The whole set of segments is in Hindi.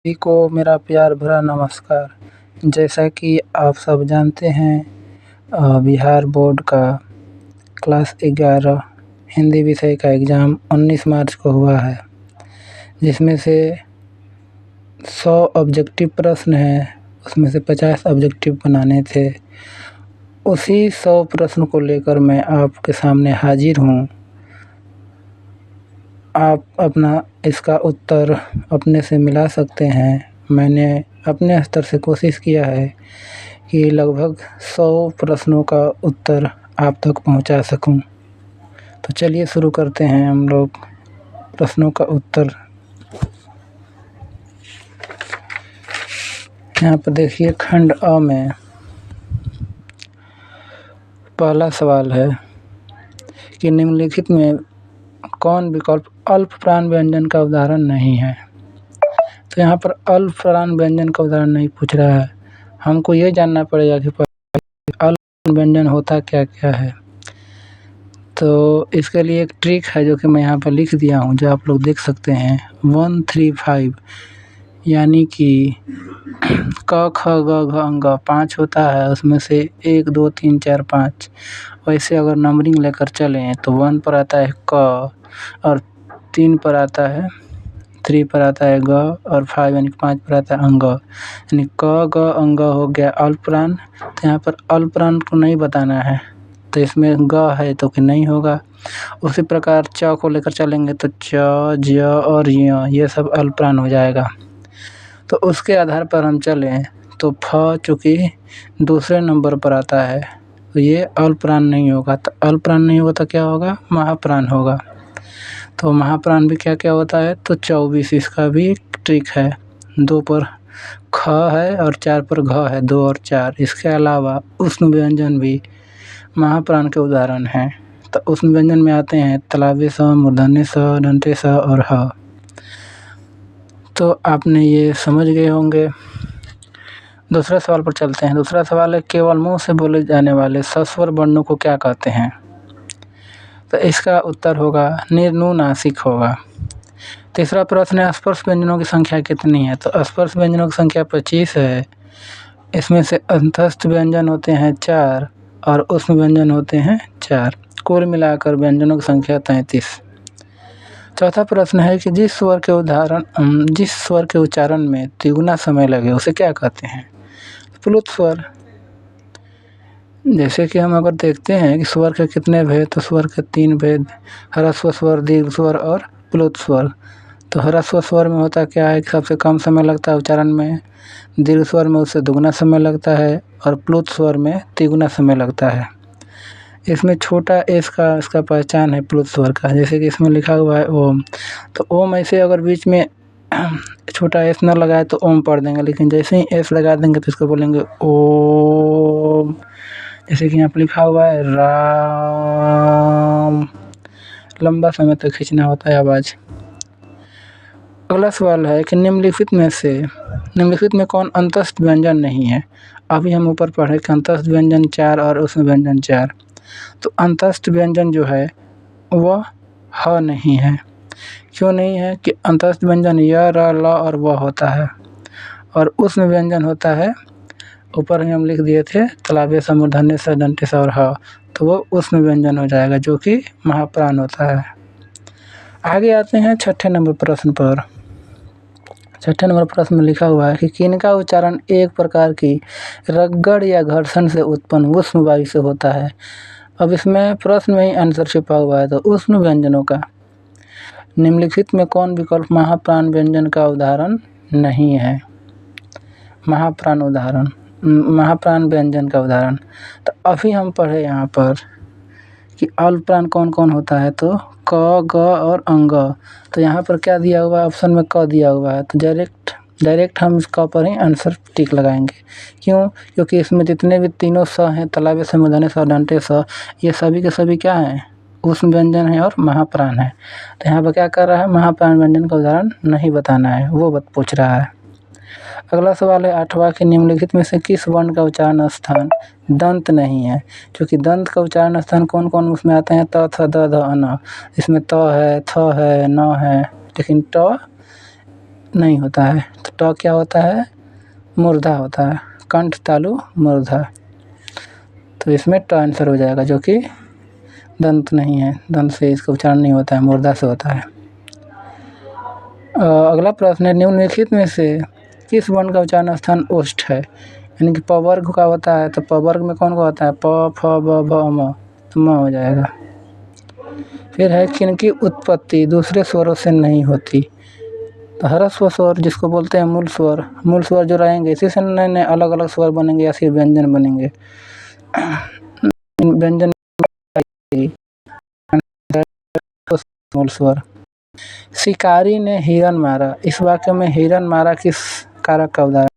सभी को मेरा प्यार भरा नमस्कार। जैसा कि आप सब जानते हैं, बिहार बोर्ड का क्लास 11 हिंदी विषय का एग्ज़ाम 19 मार्च को हुआ है, जिसमें से 100 ऑब्जेक्टिव प्रश्न हैं, उसमें से 50 ऑब्जेक्टिव बनाने थे। उसी 100 प्रश्न को लेकर मैं आपके सामने हाजिर हूँ। आप अपना इसका उत्तर अपने से मिला सकते हैं। मैंने अपने स्तर से कोशिश किया है कि लगभग 100 प्रश्नों का उत्तर आप तक पहुंचा सकूं। तो चलिए शुरू करते हैं हम लोग प्रश्नों का उत्तर। यहाँ पर देखिए, खंड अ में पहला सवाल है कि निम्नलिखित में कौन विकल्प अल्पप्राण व्यंजन का उदाहरण नहीं है। तो यहाँ पर अल्पप्राण व्यंजन का उदाहरण नहीं पूछ रहा है। हमको ये जानना पड़ेगा कि अल्पप्राण व्यंजन होता क्या क्या है। तो इसके लिए एक ट्रिक है जो कि मैं यहाँ पर लिख दिया हूँ, जो आप लोग देख सकते हैं। 135 यानी कि क ख ग घ अंग 5 होता है, उसमें से 1 2 3 4 5। वैसे अगर नंबरिंग लेकर चलें तो 1 पर आता है क, और 3 पर आता है 3 पर आता है ग, और 5 यानी 5 पर आता है अंग, यानी क ग अंग हो गया अल्पप्राण। तो यहाँ पर अल्पप्राण को नहीं बताना है, तो इसमें ग है तो कि नहीं होगा। उसी प्रकार च को लेकर चलेंगे तो च ज और य, ये सब अल्पप्राण हो जाएगा। तो उसके आधार पर हम चलें तो फ चूँकि दूसरे नंबर पर आता है तो ये अल्पप्राण नहीं होगा। तो अल्पप्राण नहीं होगा तो क्या होगा, महाप्राण होगा। तो महाप्राण भी क्या क्या होता है, तो 24। इसका भी एक ट्रिक है। 2 पर ख है और 4 पर घ है, 2 और 4। इसके अलावा उष्ण व्यंजन भी महाप्राण के उदाहरण हैं। तो उष्ण व्यंजन में आते हैं तालव्य स, मूर्धन्य स, दंत्य स और ह। तो आपने ये समझ गए होंगे। दूसरे सवाल पर चलते हैं। दूसरा सवाल है, केवल मुंह से बोले जाने वाले सस्वर वर्णों को क्या कहते हैं। तो इसका उत्तर होगा निर्नुनासिक होगा। तीसरा प्रश्न है, स्पर्श व्यंजनों की संख्या कितनी है। तो स्पर्श व्यंजनों की संख्या 25 है। इसमें से अंतस्थ व्यंजन होते हैं 4 और उष्ण व्यंजन होते हैं 4। कुल मिलाकर व्यंजनों की संख्या 33। चौथा प्रश्न है कि जिस स्वर के उच्चारण में तिगुना समय लगे उसे क्या कहते हैं। प्लुत स्वर। जैसे कि हम अगर देखते हैं कि स्वर के कितने भेद, तो स्वर के 3 भेद, ह्रस्व स्वर, दीर्घ स्वर और प्लुत स्वर। तो ह्रस्व स्वर में होता क्या है कि सबसे कम समय लगता है उच्चारण में, दीर्घ स्वर में उससे दुगना समय लगता है, और प्लुत स्वर में तिगुना समय लगता है। इसमें छोटा एस का इसका पहचान है प्लुत स्वर का। जैसे कि इसमें लिखा हुआ है ओम, तो ओम ऐसे अगर बीच में छोटा एस न लगाए तो ओम पढ़ देंगे, लेकिन जैसे ही एस लगा देंगे तो इसको बोलेंगे ओम। जैसे कि यहाँ पर लिखा हुआ है राम, लंबा समय तक खींचना होता है आवाज़। अगला सवाल है कि निम्नलिखित में कौन अंतस्थ व्यंजन नहीं है। अभी हम ऊपर पढ़े कि अंतस्थ व्यंजन 4 और उष्ण व्यंजन 4। तो अंतस्थ व्यंजन जो है वह ह नहीं है। क्यों नहीं है कि अंतस्थ व्यंजन य, र, ल और व होता है, और उष्ण व्यंजन होता है, ऊपर ही हम लिख दिए थे, तालव्य स, मूर्धन्य स, दंत्य स और ह। तो वो उष्ण व्यंजन हो जाएगा, जो कि महाप्राण होता है। आगे आते हैं छठे नंबर प्रश्न पर। छठे नंबर प्रश्न में लिखा हुआ है कि किनका उच्चारण एक प्रकार की रगड़ या घर्षण से उत्पन्न उष्ण वायु से होता है। अब इसमें प्रश्न में ही आंसर छिपा हुआ है। तो उष्ण व्यंजनों का निम्नलिखित में कौन विकल्प महाप्राण व्यंजन का उदाहरण नहीं है। महाप्राण व्यंजन का उदाहरण। तो अभी हम पढ़े यहाँ पर कि अल्पप्राण कौन कौन होता है, तो क, ग और अंग। तो यहाँ पर क्या दिया हुआ है, ऑप्शन में क दिया हुआ है। तो डायरेक्ट हम इस क पर ही आंसर टिक लगाएंगे। क्यों, क्योंकि इसमें जितने भी तीनों स हैं, तालव्य स, मूर्धन्य स, दंत्य स, ये सभी के सभी क्या हैं, उष्ण व्यंजन है और महाप्राण है। तो यहाँ पर क्या कर रहा है, महाप्राण व्यंजन का उदाहरण नहीं बताना है, वो पूछ रहा है। अगला सवाल है 8वां कि निम्नलिखित में से किस वर्ण का उच्चारण स्थान दंत नहीं है। क्योंकि दंत का उच्चारण स्थान कौन कौन उसमें आते हैं, त, थ, द, ध, न। इसमें त है, थ है, न है, लेकिन ट नहीं होता है। तो ट क्या होता है, मूर्धा होता है, कंठ तालु मूर्धा। तो इसमें ट आंसर हो जाएगा, जो कि दंत नहीं है, दंत से इसका उच्चारण नहीं होता है, मूर्धा से होता है। अगला प्रश्न है, निम्नलिखित में से किस वर्ण का उच्चारण स्थान ओष्ठ है? यानी कि प वर्ग का होता है, तो प वर्ग में कौन का होता है, प फ ब भ म, तो म हो जाएगा। फिर है, किनकी उत्पत्ति दूसरे स्वरों से नहीं होती? तो ह्रस्व स्वर जिसको बोलते हैं मूल स्वर जो रहेंगे इसी से नए नए अलग अलग स्वर बनेंगे या फिर व्यंजन बनेंगे। व्यंजन मूल स्वर। शिकारी ने हिरन मारा, इस वाक्य में हिरन मारा किस कारक का उदाहरण?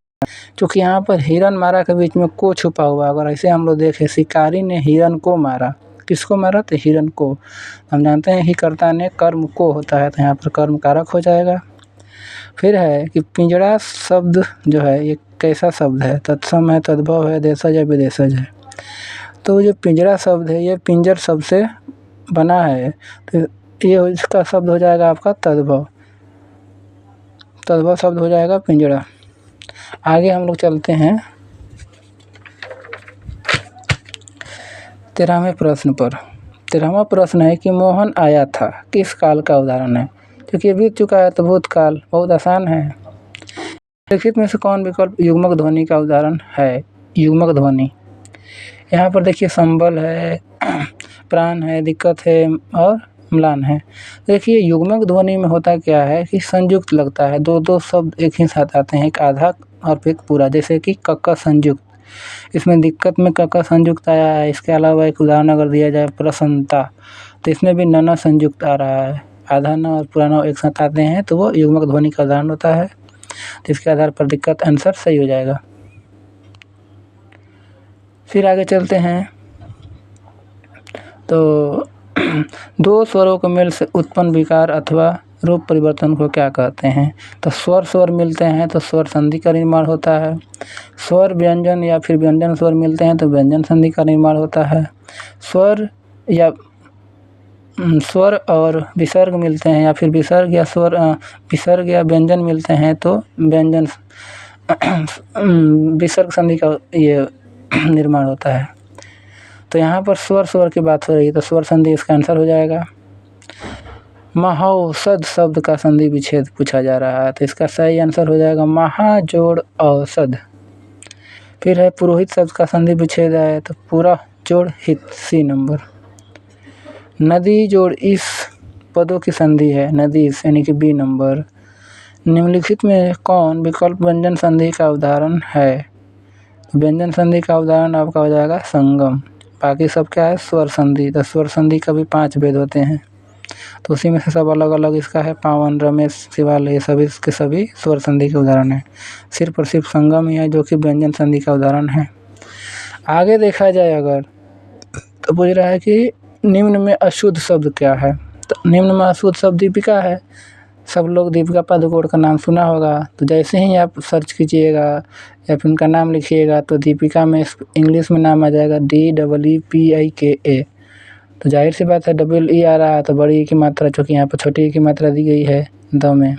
क्योंकि यहाँ पर हिरन मारा के बीच में को छुपा हुआ, अगर ऐसे हम लोग देखें, शिकारी ने हिरन को मारा, किसको मारा, तो हिरन को। हम जानते हैं ही कर्ता ने कर्म को होता है, तो यहाँ पर कर्म कारक हो जाएगा। फिर है कि पिंजड़ा शब्द जो है ये कैसा शब्द है? तत्सम है, तद्भव है, देशज है, विदेशज है। तो जो पिंजड़ा शब्द है ये पिंजर शब्द से बना है, तो ये इसका शब्द हो जाएगा आपका तद्भव शब्द हो जाएगा पिंजड़ा। आगे हम लोग चलते हैं 13वें प्रश्न पर। 13वां प्रश्न है कि मोहन आया था किस काल का उदाहरण है? क्योंकि ये बीत चुका है तो भूतकाल, बहुत आसान है। लिखित में से कौन विकल्प युग्मक ध्वनि का उदाहरण है? युग्मक ध्वनि यहाँ पर देखिए, संबल है, प्राण है, दिक्कत है और म्लान है। देखिए युग्मक ध्वनि में होता क्या है कि संयुक्त लगता है, दो शब्द एक ही साथ आते हैं, एक आधा और एक पूरा, जैसे कि कक्का संयुक्त। इसमें दिक्कत में कक्का संयुक्त आया है। इसके अलावा एक उदाहरण अगर दिया जाए प्रसन्नता, तो इसमें भी नना संयुक्त आ रहा है, आधा न और पूरा न एक साथ आते हैं, तो वो युग्मक ध्वनि का उदाहरण होता है। तो इसके आधार पर दिक्कत आंसर सही हो जाएगा। फिर आगे चलते हैं, तो दो स्वरों के मेल से उत्पन्न विकार अथवा रूप परिवर्तन को क्या कहते हैं? तो स्वर मिलते हैं तो स्वर संधि का निर्माण होता है। स्वर व्यंजन या फिर व्यंजन स्वर मिलते हैं तो व्यंजन संधि का निर्माण होता है। स्वर और विसर्ग मिलते हैं या फिर विसर्ग या व्यंजन मिलते हैं तो व्यंजन विसर्ग संधि का ये निर्माण होता है। तो यहाँ पर स्वर की बात हो रही है, तो स्वर संधि इसका आंसर हो जाएगा। महौषध शब्द का संधि विच्छेद पूछा जा रहा है, तो इसका सही आंसर हो जाएगा महाजोड़ औषध। फिर है पुरोहित शब्द का संधि विच्छेद है, तो पूरा जोड़ हित, सी नंबर। नदी जोड़ इस पदों की संधि है, नदी यानी कि बी नंबर। निम्नलिखित में कौन विकल्प व्यंजन संधि का उदाहरण है? व्यंजन संधि का उदाहरण आपका हो जाएगा संगम। बाकी सब क्या है, स्वर संधि। तो स्वर संधि का भी 5 भेद होते हैं, तो उसी में से सब अलग अलग इसका है। पावन, रमेश, शिवाल, ये सभी के सभी स्वर संधि के उदाहरण हैं। सिर्फ और सिर्फ संगम ही है जो कि व्यंजन संधि का उदाहरण है। आगे देखा जाए अगर, तो पूछ रहा है कि निम्न में अशुद्ध शब्द क्या है? तो निम्न में अशुद्ध शब्द दीपिका है। सब लोग दीपिका पादुकोण का नाम सुना होगा, तो जैसे ही आप सर्च कीजिएगा या फिर उनका नाम लिखिएगा तो दीपिका में इंग्लिश में नाम आ जाएगा DEEPIKA। तो जाहिर सी बात है डबल ई आ रहा है, तो बड़ी ई की मात्रा, चूँकि यहाँ पर छोटी ई की मात्रा दी गई है द में,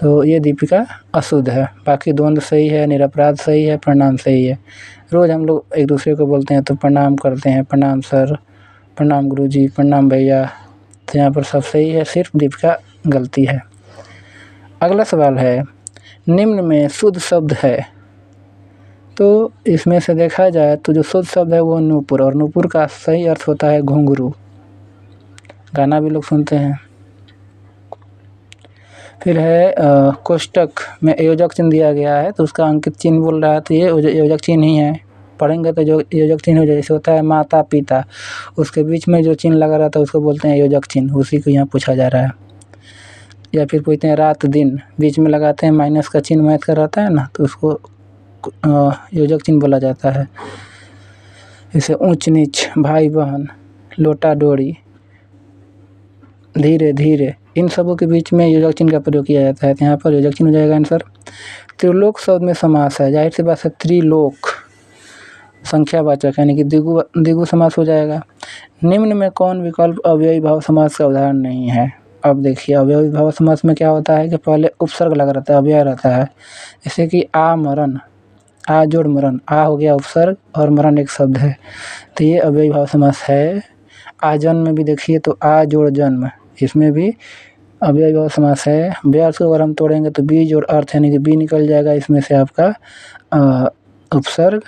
तो ये दीपिका अशुद्ध है। बाकी द्वंद्व सही है, निरपराध सही है, प्रणाम सही है। रोज़ हम लोग एक दूसरे को बोलते हैं तो प्रणाम करते हैं, प्रणाम सर, प्रणाम गुरुजी, प्रणाम भैया, तो यहाँ पर सब सही है, सिर्फ दीपिका गलती है। अगला सवाल है, निम्न में शुद्ध शब्द है? तो इसमें से देखा जाए तो जो शुद्ध शब्द है वो नूपुर, और नूपुर का सही अर्थ होता है घुंघरू। गाना भी लोग सुनते हैं। फिर है कोष्टक में योजक चिन्ह दिया गया है, तो उसका अंकित चिन्ह बोल रहा है, तो ये योजक चिन्ह ही है। पढ़ेंगे तो जो योजक चिन्ह हो जाए, जैसे होता है माता पिता, उसके बीच में जो चिन्ह लगा रहता है उसको बोलते हैं योजक चिन्ह, उसी को यहाँ पूछा जा रहा है। या फिर पूछते हैं रात दिन, बीच में लगाते हैं माइनस का चिन्ह, मैथ का रहता है ना, तो उसको योजक चिन्ह बोला जाता है। जैसे ऊंच नीच, भाई बहन, लोटा डोरी, धीरे धीरे, इन सबों के बीच में योजक चिन्ह का प्रयोग किया जाता है, तो यहाँ पर योजक चिन्ह हो जाएगा आंसर। त्रिलोक शब्द में समास है, जाहिर सी बात है त्रिलोक संख्यावाचक यानी कि द्विगु समास हो जाएगा। निम्न में कौन विकल्प अव्ययी भाव समास का उदाहरण नहीं है? अब देखिए अव्यय विभव समास में क्या होता है कि पहले उपसर्ग लगा रहता है, अव्यय रहता है। जैसे कि आमरण, आ जोड़ मरण, आ हो गया उपसर्ग और मरण एक शब्द है, तो ये अव्यय भाव समास है। आजन्म में भी देखिए तो आ जोड़ जन्म, इसमें भी अव्यय भाव समास है। व्यास को अगर हम तोड़ेंगे तो बी जोड़ अर्थ यानी कि बी निकल जाएगा, इसमें से आपका उपसर्ग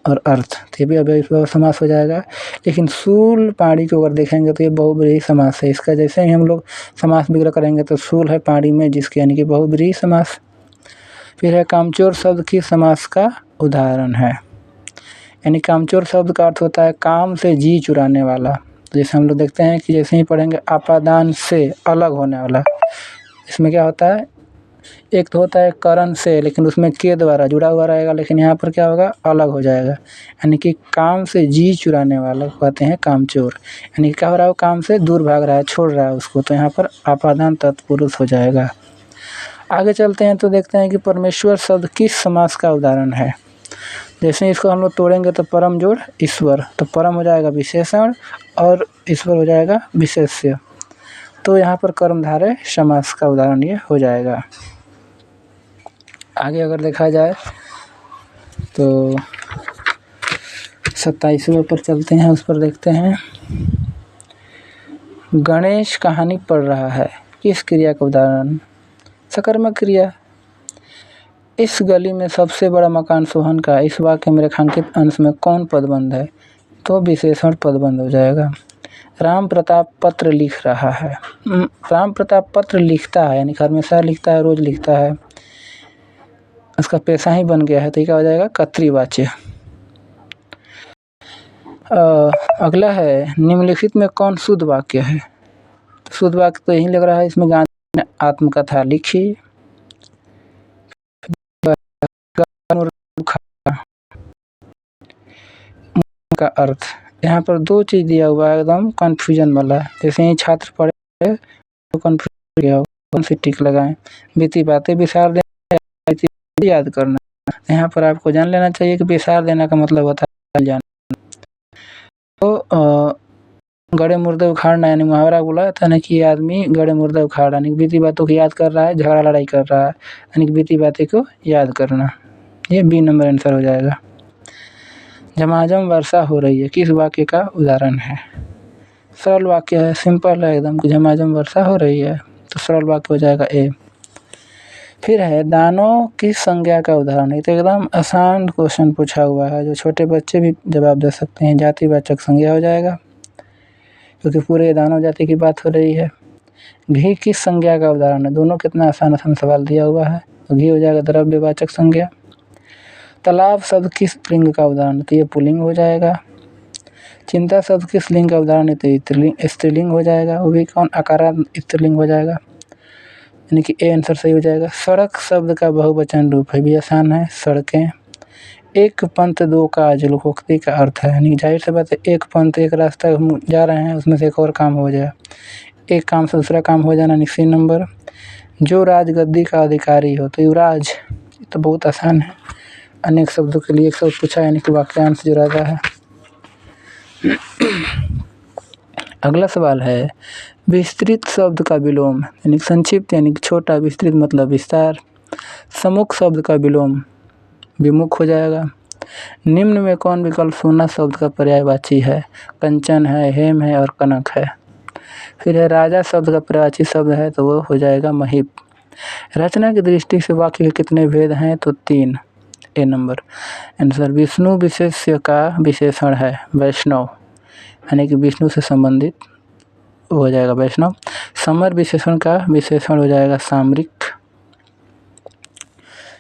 और अर्थ, तो ये भी अव्यय भाव समास हो जाएगा। लेकिन शूल पाड़ी को अगर देखेंगे तो ये बहुब्रीहि समास है। इसका जैसे ही हम लोग समास विग्रह करेंगे तो शूल है पाड़ी में जिसके यानी कि बहुब्रीहि समास। फिर है कामचोर शब्द किस समास का उदाहरण है। यानी कामचोर शब्द का अर्थ होता है काम से जी चुराने वाला। जैसे हम लोग देखते हैं कि जैसे ही पढ़ेंगे आपादान से अलग होने वाला, इसमें क्या होता है, एक तो होता है करण से, लेकिन उसमें के द्वारा जुड़ा हुआ रहेगा, लेकिन यहाँ पर क्या होगा, अलग हो जाएगा। यानी कि काम से जी चुराने वाला कहते हैं कामचोर। यानी कि क्या हो रहा है, काम से दूर भाग रहा है, छोड़ रहा है उसको, तो यहाँ पर आपादान तत्पुरुष हो जाएगा। आगे चलते हैं तो देखते हैं कि परमेश्वर शब्द किस समास का उदाहरण है। जैसे इसको हम लोग तोड़ेंगे तो परम जोड़ ईश्वर, तो परम हो जाएगा विशेषण और ईश्वर हो जाएगा विशेष्य, तो यहाँ पर कर्मधारय समास का उदाहरण ये हो जाएगा। आगे अगर देखा जाए तो 27वें पर चलते हैं, उस पर देखते हैं। गणेश कहानी पढ़ रहा है, किस क्रिया का उदाहरण, सकर्मक क्रिया। इस गली में सबसे बड़ा मकान सोहन का, इस वाक्य में रेखांकित अंश में कौन पदबंध है, तो विशेषण पदबंध हो जाएगा। राम प्रताप पत्र लिख रहा है, राम प्रताप पत्र लिखता है यानी हमेशा लिखता है, रोज लिखता है, उसका पेशा ही बन गया है, तो क्या हो जाएगा, कर्तृवाच्य। अगला है निम्नलिखित में कौन शुद्ध वाक्य है। तो शुद्ध वाक्य तो यही लग रहा है, इसमें गांधी ने आत्मकथा लिखी, का अर्थ यहाँ पर दो चीज दिया हुआ है, एकदम कंफ्यूजन वाला। जैसे ही छात्र पढ़े तो कंफ्यूज गया हो, कौन सी टिक लगाएं, बीती बातें विसार देना, याद करना। यहाँ पर आपको जान लेना चाहिए कि विसार देना का मतलब होता है जान। तो गड़े मुर्दे उखाड़ना यानी मुहावरा बोला था ना कि आदमी गड़े मुर्दे उखाड़, यानी बीती बातों को याद कर रहा है, झगड़ा लड़ाई कर रहा है, यानी कि बीती बातें को याद करना। ये बी नंबर आंसर हो जाएगा। झमाझम वर्षा हो रही है, किस वाक्य का उदाहरण है। सरल वाक्य है, सिंपल है एकदम, कि झमाझम वर्षा हो रही है, तो सरल वाक्य हो जाएगा ए। फिर है दानों की संज्ञा का उदाहरण है, तो एकदम आसान क्वेश्चन पूछा हुआ है, जो छोटे बच्चे भी जवाब दे सकते हैं। जातिवाचक संज्ञा हो जाएगा, क्योंकि पूरे दानव जाति की बात हो रही है। घी किस संज्ञा का उदाहरण है, दोनों कितना आसान आसान सवाल दिया हुआ है, तो घी हो जाएगा द्रव्यवाचक संज्ञा। तालाब शब्द किस लिंग का उदाहरण है, तो ये पुल्लिंग हो जाएगा। चिंता शब्द किस लिंग का उदाहरण है, तो स्त्रीलिंग हो जाएगा, वो भी कौन, आकारांत स्त्रीलिंग हो जाएगा, यानी कि ए आंसर सही हो जाएगा। सड़क शब्द का बहुवचन रूप है, भी आसान है, सड़कें। एक पंथ दो काज लोकोक्ति का अर्थ है, यानी जाहिर सी बात है, एक पंथ एक रास्ता हम जा रहे हैं, उसमें से एक और काम हो जाए, एक काम से दूसरा काम हो जाना, सी नंबर। जो राजगद्दी का अधिकारी हो, तो युवराज, तो बहुत आसान है। अनेक शब्दों के लिए एक शब्द पूछा, यानी कि वाक्यांश जो रहता है। अगला सवाल है विस्तृत शब्द का विलोम, यानी संक्षिप्त यानी कि छोटा, विस्तृत मतलब विस्तार। सम्मुख शब्द का विलोम विमुख हो जाएगा। निम्न में कौन विकल्प सोना शब्द का पर्यायवाची है, कंचन है, हेम है और कनक है। फिर है राजा शब्द का पर्यायवाची शब्द है, तो वो हो जाएगा महीप। रचना की दृष्टि से वाक्य के कितने भेद हैं, तो 3, ए नंबर आंसर। विष्णु विशेष्य का विशेषण है वैष्णव, यानी कि विष्णु से संबंधित हो जाएगा वैष्णव। समर विशेषण का विशेषण हो जाएगा सामरिक।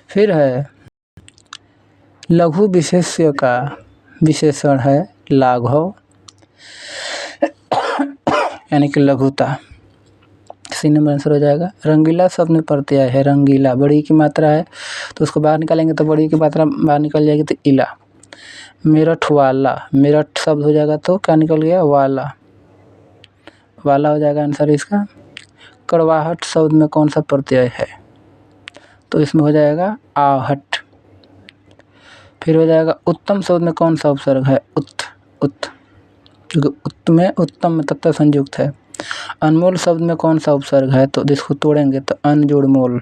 फिर है लघु विशेष्य का विशेषण है लाघव, यानी कि लघुता, सी नंबर आंसर हो जाएगा। रंगीला शब्द में प्रत्यय है रंगीला, बड़ी की मात्रा है तो उसको बाहर निकालेंगे तो बड़ी की मात्रा बाहर निकल जाएगी, तो इला। मेरठ वाला, मेरठ शब्द हो जाएगा तो क्या निकल गया, वाला, वाला हो जाएगा आंसर इसका। कड़वाहट शब्द में कौन सा प्रत्यय है, तो इसमें हो जाएगा आहट। फिर हो जाएगा उत्तम शब्द में कौन सा उपसर्ग है, उत, क्योंकि उत्त में उत्तम में तत्व संयुक्त है, अनमोल शब्द में कौन सा उपसर्ग है, तो जिसको तोड़ेंगे तो अन जोड़ मोल,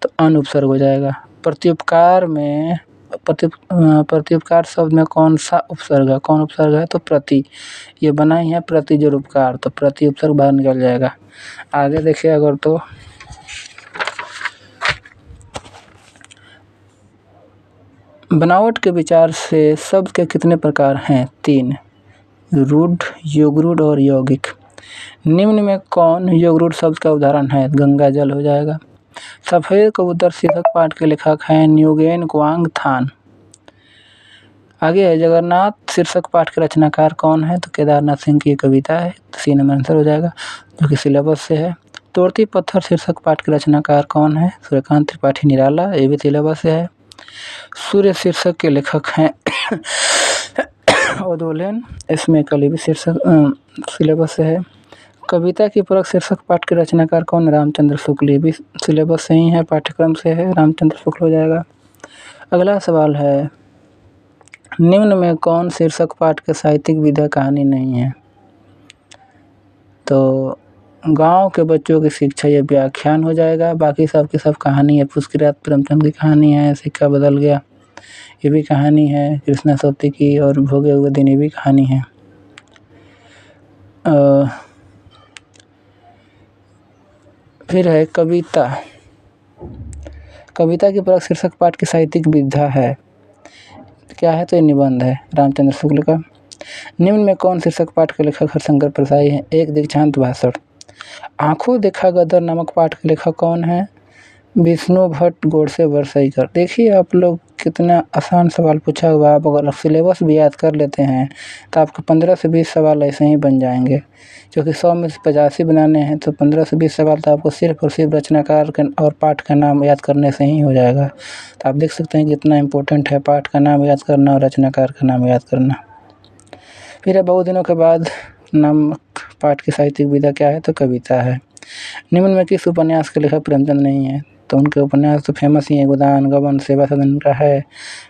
तो अन उपसर्ग हो जाएगा। प्रत्युपकार में प्रत्युपकार शब्द में कौन सा उपसर्ग है, कौन उपसर्ग है, तो प्रति। ये बना ही है प्रति जोड़ उपकार, तो प्रति उपसर्ग बाहर निकल जाएगा। आगे देखिए अगर तो बनावट के विचार से शब्द के कितने प्रकार हैं, 3, रूढ़, योगरूढ़ और यौगिक। निम्न में कौन योगरूढ़ शब्द का उदाहरण है, गंगा जल हो जाएगा। सफेद कबूतर शीर्षक पाठ के लेखक हैं न्योगेन क्वांग थान। आगे है जगन्नाथ शीर्षक पाठ के रचनाकार कौन है, तो केदारनाथ सिंह की कविता है, तो सी नंबर आंसर हो जाएगा, जो कि सिलेबस से है। तोड़ती पत्थर शीर्षक पाठ के रचनाकार कौन है, सूर्यकांत त्रिपाठी निराला, ये भी सिलेबस से है। सूर्य शीर्षक के लेखक हैं ओदोलेन, इसमें कल भी शीर्षक सिलेबस से है। कविता की परख शीर्षक पाठ के रचनाकार कौन, रामचंद्र शुक्ल, ये भी सिलेबस से ही है, पाठ्यक्रम से है, रामचंद्र शुक्ल हो जाएगा। अगला सवाल है, निम्न में कौन शीर्षक पाठ के साहित्यिक विधा कहानी नहीं है, तो गांव के बच्चों की शिक्षा ये व्याख्यान हो जाएगा। बाकी सब की सब कहानी है। पुष्किरात प्रेमचंद की कहानी है, सिक्का बदल गया ये भी कहानी है, कृष्णा सोती की, और भोगे हुए दिन ये भी कहानी है। फिर है कविता। कविता की परख शीर्षक पाठ की साहित्यिक विधा है, क्या है, तो ये निबंध है रामचंद्र शुक्ल का। निम्न में कौन शीर्षक पाठ के लेखक हरिशंकर प्रसाई हैं, एक दीक्षांत भाषण। आंखों देखा गदर नामक पाठ के लेखक कौन है, विष्णु भट्ट गोडसे बरसईकर। देखिए आप लोग कितना आसान सवाल पूछा हुआ है। आप अगर सिलेबस भी याद कर लेते हैं तो आपको 15 से 20 सवाल ऐसे ही बन जाएंगे, क्योंकि 100 में से 85 बनाने हैं, तो 15 से 20 सवाल तो आपको सिर्फ और सिर्फ रचनाकार और पाठ का नाम याद करने से ही हो जाएगा। तो आप देख सकते हैं कितना इम्पोर्टेंट है पाठ का नाम याद करना और रचनाकार का नाम याद करना। फिर बहुत दिनों के बाद नामक पाठ की साहित्यिक विधा क्या है, तो कविता है। निम्न में किस उपन्यास के लेखक प्रेमचंद नहीं है, तो उनके उपन्यास तो फेमस ही है, गोदान, गबन, सेवा सदन का है,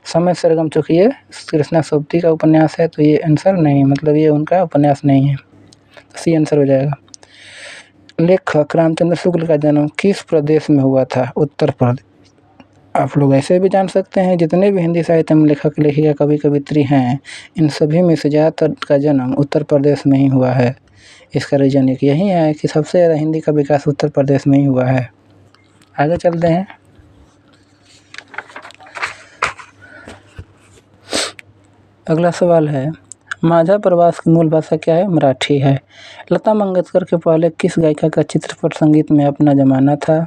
समय सरगम, चूँकि ये कृष्णा सोबती का उपन्यास है, तो ये आंसर नहीं, मतलब ये उनका उपन्यास नहीं है, तो सी आंसर हो जाएगा। लेखक रामचंद्र शुक्ल का जन्म किस प्रदेश में हुआ था, उत्तर प्रदेश। आप लोग ऐसे भी जान सकते हैं जितने भी हिंदी साहित्य में लेखक लेखिका कवि कवित्री हैं, इन सभी में से ज़्यादातर का जन्म उत्तर प्रदेश में ही हुआ है। इसका रीजन एक यही है कि सबसे ज़्यादा हिंदी का विकास उत्तर प्रदेश में ही हुआ है। आगे चलते हैं। अगला सवाल है, माझा प्रवास की मूल भाषा क्या है, मराठी है। लता मंगेशकर के पहले किस गायिका का चित्रपट संगीत में अपना जमाना था,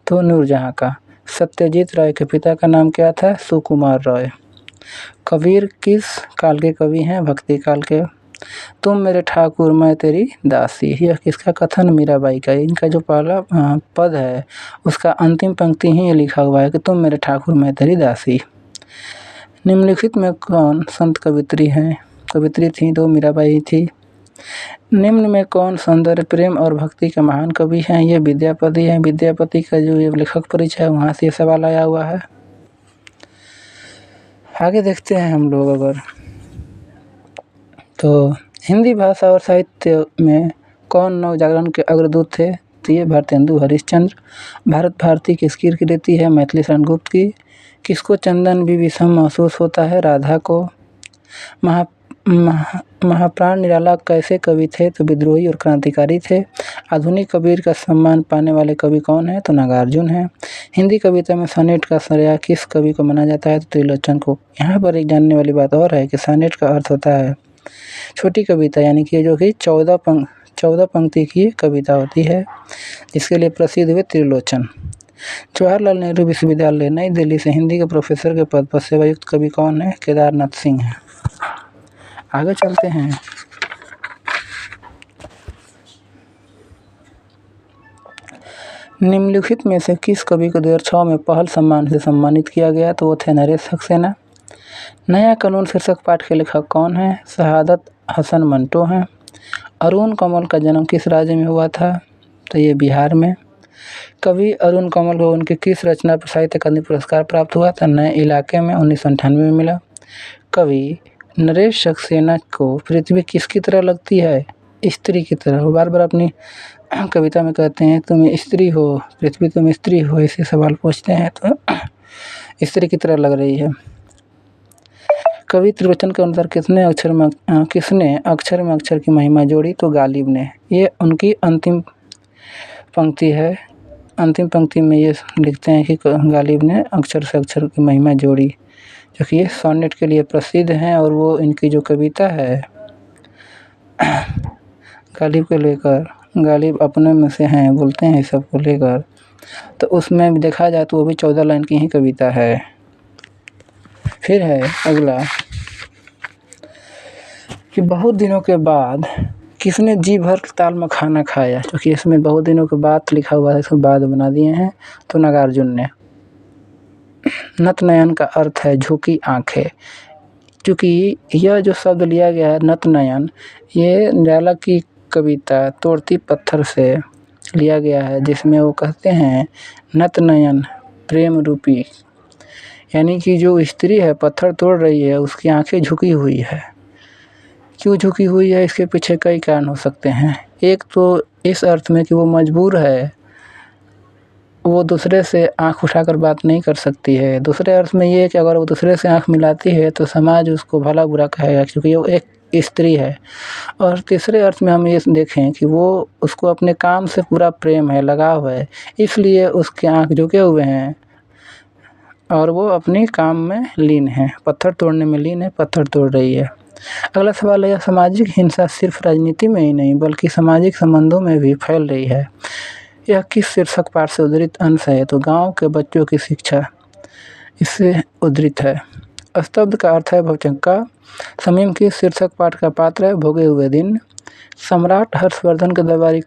तो नूरजहां का। सत्यजीत राय के पिता का नाम क्या था, सुकुमार राय। कबीर किस काल के कवि हैं, भक्ति काल के। तुम मेरे ठाकुर मैं तेरी दासी, यह किसका कथन, मीराबाई का। इनका जो पहला पद है उसका अंतिम पंक्ति ही ये लिखा हुआ है कि तुम मेरे ठाकुर मैं तेरी दासी। निम्नलिखित में कौन संत कवित्री हैं, कवित्री थी, तो मीराबाई थी। निम्न में कौन सौंदर्य प्रेम और भक्ति के महान कवि हैं, ये विद्यापति हैं। विद्यापति का जो ये लेखक परिचय है वहाँ से ये सवाल आया हुआ है। आगे देखते हैं हम लोग अगर तो हिंदी भाषा और साहित्य में कौन नवजागरण के अग्रदूत थे, तो ये भारतेंदु हरिश्चंद्र। भारत भारती किसकी कृति है, मैथिली शरण गुप्त की। किसको चंदन भी विषम महसूस होता है, राधा को। महाप्राण निराला कैसे कवि थे, तो विद्रोही और क्रांतिकारी थे। आधुनिक कबीर का सम्मान पाने वाले कवि कौन है, तो नागार्जुन है। हिंदी कविता में सोनेट का श्रेय किस कवि को माना जाता है, तो त्रिलोचन को। यहाँ पर एक जानने वाली बात और है कि सोनेट का अर्थ होता है छोटी कविता, यानी कि जो कि 14 पंक्ति की कविता होती है, जिसके लिए प्रसिद्ध हुए त्रिलोचन। जवाहरलाल नेहरू विश्वविद्यालय नई दिल्ली से हिंदी के प्रोफेसर के पद पर सेवायुक्त कवि कौन है, केदारनाथ सिंह है। आगे चलते हैं। निम्नलिखित में से किस कवि को 2006 में पहल सम्मान से सम्मानित किया गया, तो वो थे नरेश सक्सेना। नया कानून शीर्षक पाठ के लेखक कौन है, शहादत हसन मंटो हैं। अरुण कमल का जन्म किस राज्य में हुआ था, तो ये बिहार में। कवि अरुण कमल को उनकी किस रचना पर साहित्य अकादमी पुरस्कार प्राप्त हुआ था, नए इलाके में 1998 में मिला। कवि नरेश सक्सेना को पृथ्वी किसकी तरह लगती है, स्त्री की तरह। वो बार बार अपनी कविता में कहते हैं तुम स्त्री हो पृथ्वी, तुम स्त्री हो, ऐसे सवाल पूछते हैं, तो स्त्री की तरह लग रही है। कवि त्रिवचन के अनुसार किसने अक्षर में अक्षर की महिमा जोड़ी? तो गालिब ने। ये उनकी अंतिम पंक्ति है। अंतिम पंक्ति में ये लिखते हैं कि गालिब ने अक्षर से अक्षर की महिमा जोड़ी, जो कि ये सोनेट के लिए प्रसिद्ध हैं। और वो इनकी जो कविता है गालिब को लेकर, गालिब अपने में से हैं, बोलते हैं सबको लेकर, तो उसमें देखा जाए तो वो भी 14 लाइन की ही कविता है। फिर है अगला कि बहुत दिनों के बाद किसने जी भर ताल में खाना खाया? क्योंकि इसमें बहुत दिनों के बाद लिखा हुआ है, इसमें बाद बना दिए हैं। तो नागार्जुन ने। नत नयन का अर्थ है झुकी आंखें। क्योंकि यह जो शब्द लिया गया है नत नयन, ये निराला की कविता तोड़ती पत्थर से लिया गया है, जिसमें वो कहते हैं नत नयन प्रेम रूपी, यानी कि जो स्त्री है पत्थर तोड़ रही है, उसकी आंखें झुकी हुई है। क्यों झुकी हुई है? इसके पीछे कई कारण हो सकते हैं। एक तो इस अर्थ में कि वो मजबूर है, वो दूसरे से आंख उठाकर बात नहीं कर सकती है। दूसरे अर्थ में ये है कि अगर वो दूसरे से आंख मिलाती है तो समाज उसको भला बुरा कहेगा, क्योंकि वो एक स्त्री है। और तीसरे अर्थ में हम ये देखें कि वो उसको अपने काम से पूरा प्रेम है, लगाव है, इसलिए उसके आंख झुके हुए हैं और वो अपने काम में लीन है, पत्थर तोड़ने में लीन है, पत्थर तोड़ रही है। अगला सवाल है, सामाजिक हिंसा सिर्फ राजनीति में ही नहीं बल्कि सामाजिक संबंधों में भी फैल रही है। यह किस शीर्षक पाठ से उद्धृत अंश है? तो गांव के बच्चों की शिक्षा, इससे उद्धृत है। स्तब्ध का अर्थ है भवचक्का। समीम की शीर्षक पाठ का पात्र है भोगे हुए दिन। सम्राट हर्षवर्धन के दरबारी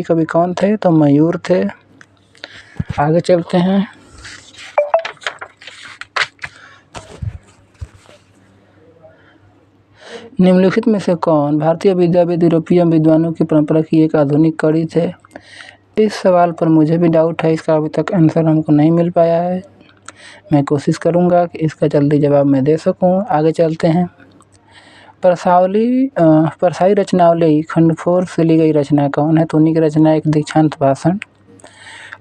कवि कौन थे? तो मयूर थे। आगे चलते हैं। निम्नलिखित में से कौन भारतीय विद्याविद यूरोपीय विद्वानों की परंपरा की एक आधुनिक कड़ी थे? इस सवाल पर मुझे भी डाउट है, इसका अभी तक आंसर हमको नहीं मिल पाया है। मैं कोशिश करूंगा कि इसका जल्दी जवाब मैं दे सकूं। आगे चलते हैं। परसाई रचनावली खंड 4 से ली गई रचना कौन है? तो उन्हीं की रचना एक दीक्षांत भाषण।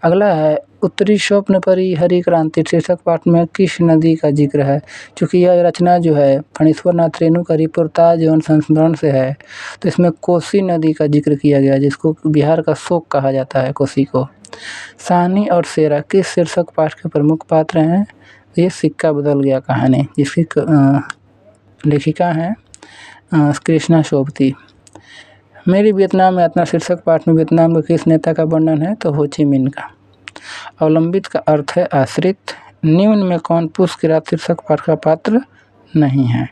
अगला है उत्तरी स्वप्न परी हरि क्रांति, शीर्षक पाठ में किस नदी का जिक्र है? क्योंकि यह रचना जो है फणीश्वर नाथ रेणु का रिपोर्ताज एवं संस्मरण से है, तो इसमें कोसी नदी का जिक्र किया गया, जिसको बिहार का शोक कहा जाता है, कोसी को। साहनी और शेरा किस शीर्षक पाठ के प्रमुख पात्र हैं? ये सिक्का बदल गया कहानी, जिसकी लेखिका हैं कृष्णा शोभती। मेरी वियतनाम यात्रा शीर्षक पाठ में वियतनाम के किस नेता का वर्णन है? तो हो ची मिन का। अवलंबित का अर्थ है आश्रित। निम्न में कौन पुष्प की रात शीर्षक पाठ का पात्र नहीं है?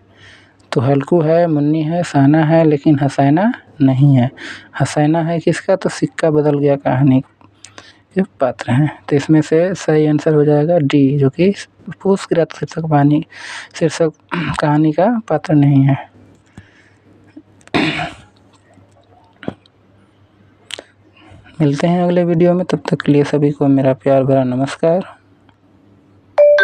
तो हल्कू है, मुन्नी है, सहना है, लेकिन हसैना नहीं है। हसैना है किसका? तो सिक्का बदल गया कहानी के पात्र हैं। तो इसमें से सही आंसर हो जाएगा डी, जो कि पुष्प की रात शीर्षक कहानी का पात्र नहीं है। मिलते हैं अगले वीडियो में, तब तक के लिए सभी को मेरा प्यार भरा नमस्कार।